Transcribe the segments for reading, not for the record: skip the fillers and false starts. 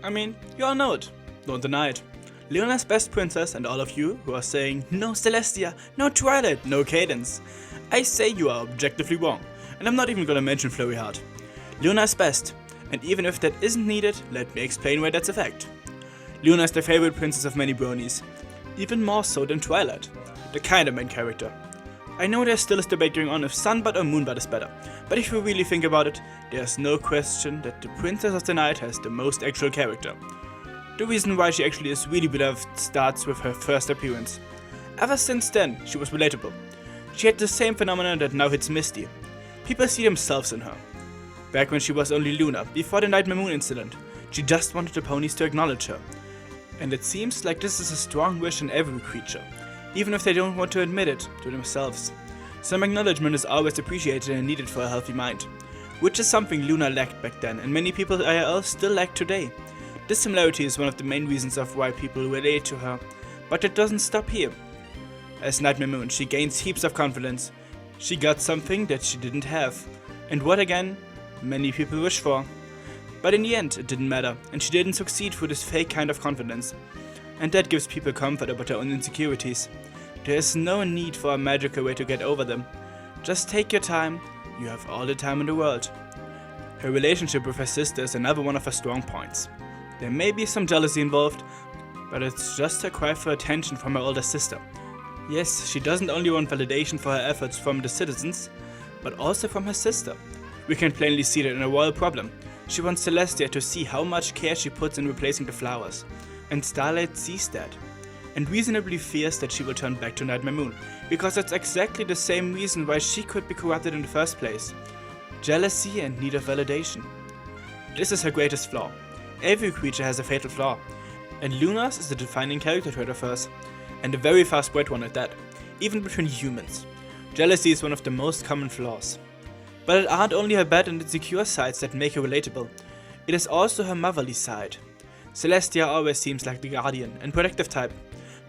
I mean, you all know it. Don't deny it. Luna's best princess, and all of you who are saying, no Celestia, no Twilight, no Cadence. I say you are objectively wrong, and I'm not even gonna mention Flurry Heart. Luna is best, and even if that isn't needed, let me explain why that's a fact. Luna is the favorite princess of many bronies, even more so than Twilight, the kinda main character. I know there's still this debate going on if Sunbud or Moonbud is better, but if you really think about it, there's no question that the Princess of the Night has the most actual character. The reason why she actually is really beloved starts with her first appearance. Ever since then, she was relatable. She had the same phenomenon that now hits Misty. People see themselves in her. Back when she was only Luna, before the Nightmare Moon incident, she just wanted the ponies to acknowledge her. And it seems like this is a strong wish in every creature, even if they don't want to admit it to themselves. Some acknowledgement is always appreciated and needed for a healthy mind, which is something Luna lacked back then and many people IRL still lack today. This similarity is one of the main reasons of why people relate to her, but it doesn't stop here. As Nightmare Moon, she gains heaps of confidence. She got something that she didn't have, and what again, many people wish for. But in the end, it didn't matter, and she didn't succeed through this fake kind of confidence. And that gives people comfort about their own insecurities. There is no need for a magical way to get over them. Just take your time, you have all the time in the world. Her relationship with her sister is another one of her strong points. There may be some jealousy involved, but it's just a cry for attention from her older sister. Yes, she doesn't only want validation for her efforts from the citizens, but also from her sister. We can plainly see that in a royal problem. She wants Celestia to see how much care she puts in replacing the flowers, and Starlight sees that, and reasonably fears that she will turn back to Nightmare Moon, because that's exactly the same reason why she could be corrupted in the first place. Jealousy and need of validation. This is her greatest flaw. Every creature has a fatal flaw, and Luna's is the defining character trait of hers, and a very far spread one at that, even between humans. Jealousy is one of the most common flaws. But it aren't only her bad and insecure sides that make her relatable, it is also her motherly side. Celestia always seems like the guardian and protective type,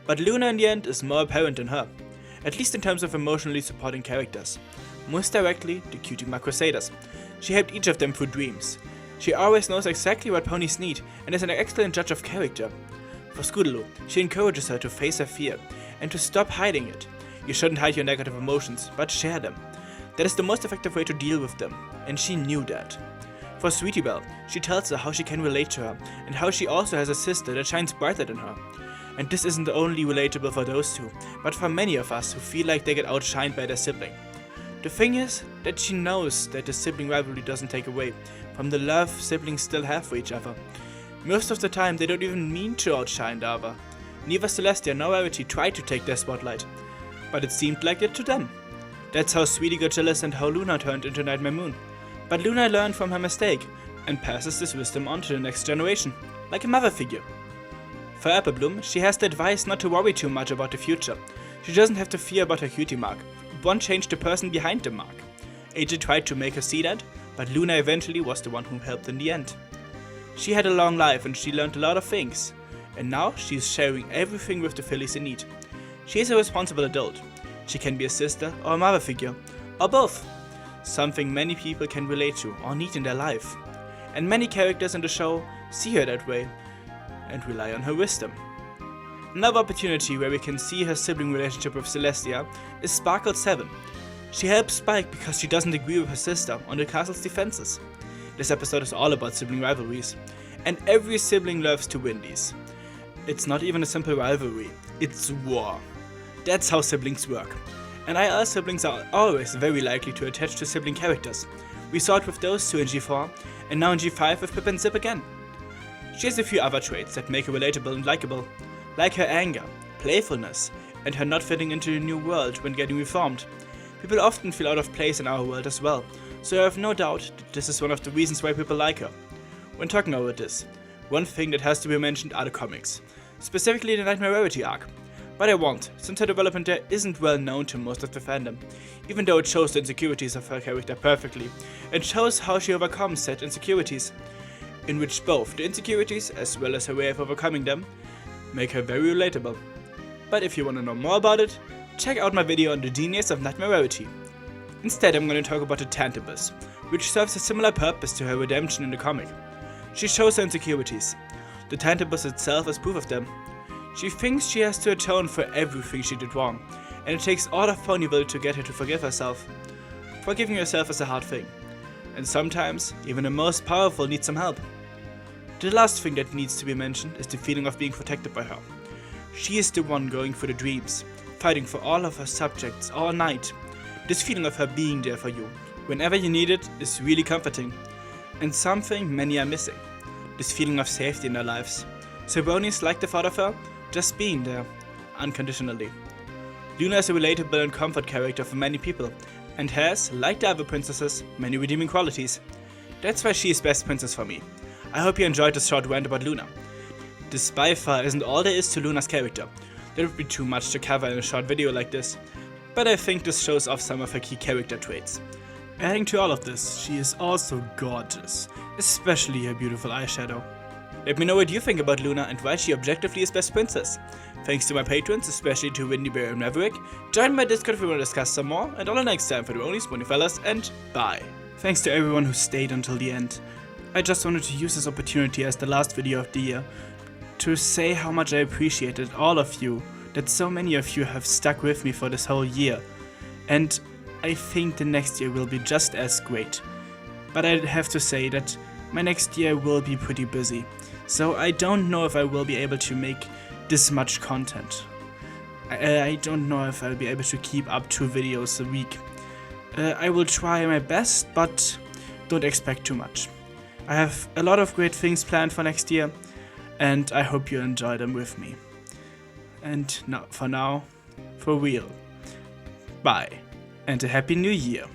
but Luna in the end is more apparent than her, at least in terms of emotionally supporting characters. Most directly, the Cutie Mark Crusaders. She helped each of them through dreams. She always knows exactly what ponies need and is an excellent judge of character. For Scootaloo, she encourages her to face her fear and to stop hiding it. You shouldn't hide your negative emotions, but share them. That is the most effective way to deal with them, and she knew that. For Sweetie Belle, she tells her how she can relate to her and how she also has a sister that shines brighter than her. And this isn't only relatable for those two, but for many of us who feel like they get outshined by their sibling. The thing is that she knows that the sibling rivalry doesn't take away from the love siblings still have for each other. Most of the time they don't even mean to outshine the other. Neither Celestia nor Rarity tried to take their spotlight, but it seemed like it to them. That's how Sweetie got jealous and how Luna turned into Nightmare Moon. But Luna learned from her mistake and passes this wisdom on to the next generation, like a mother figure. For Apple Bloom, she has the advice not to worry too much about the future. She doesn't have to fear about her cutie mark. One changed the person behind the mark. AJ tried to make her see that, but Luna eventually was the one who helped in the end. She had a long life and she learned a lot of things, and now she is sharing everything with the fillies in need. She is a responsible adult. She can be a sister or a mother figure, or both. Something many people can relate to or need in their life. And many characters in the show see her that way and rely on her wisdom. Another opportunity where we can see her sibling relationship with Celestia is Sparkle 7. She helps Spike because she doesn't agree with her sister on the castle's defenses. This episode is all about sibling rivalries, and every sibling loves to win these. It's not even a simple rivalry, it's war. That's how siblings work. And IR siblings are always very likely to attach to sibling characters. We saw it with those two in G4, and now in G5 with Pip and Zip again. She has a few other traits that make her relatable and likable, like her anger, playfulness, and her not fitting into the new world when getting reformed. People often feel out of place in our world as well, so I have no doubt that this is one of the reasons why people like her. When talking about this, one thing that has to be mentioned are the comics, specifically the Nightmare Rarity arc. But I won't, since her development there isn't well known to most of the fandom, even though it shows the insecurities of her character perfectly, and shows how she overcomes said insecurities, in which both the insecurities as well as her way of overcoming them make her very relatable. But if you want to know more about it, check out my video on the genius of Nightmare Rarity. Instead I'm going to talk about the Tantibus, which serves a similar purpose to her redemption in the comic. She shows her insecurities, The Anubis itself is proof of them. She thinks she has to atone for everything she did wrong, and it takes all of Ponyville to get her to forgive herself. Forgiving yourself is a hard thing, and sometimes even the most powerful need some help. The last thing that needs to be mentioned is the feeling of being protected by her. She is the one going through the dreams, fighting for all of her subjects all night. This feeling of her being there for you, whenever you need it, is really comforting, and something many are missing. This feeling of safety in their lives. So Bronies like the thought of her just being there, unconditionally. Luna is a relatable and comfort character for many people, and has, like the other princesses, many redeeming qualities. That's why she is best princess for me. I hope you enjoyed this short rant about Luna. This by far isn't all there is to Luna's character. There would be too much to cover in a short video like this, but I think this shows off some of her key character traits. Adding to all of this, she is also gorgeous, especially her beautiful eyeshadow. Let me know what you think about Luna and why she objectively is best princess. Thanks to my patrons, especially to Windy Bear and Maverick. Join my Discord if you want to discuss some more, and until next time for the Bronies, Fellas, and bye. Thanks to everyone who stayed until the end. I just wanted to use this opportunity as the last video of the year to say how much I appreciated all of you, that so many of you have stuck with me for this whole year. And I think the next year will be just as great. But I have to say that my next year will be pretty busy, so I don't know if I will be able to make this much content. I don't know if I'll be able to keep up 2 videos a week. I will try my best, but don't expect too much. I have a lot of great things planned for next year, and I hope you enjoy them with me. And now, for real, bye, and a happy new year.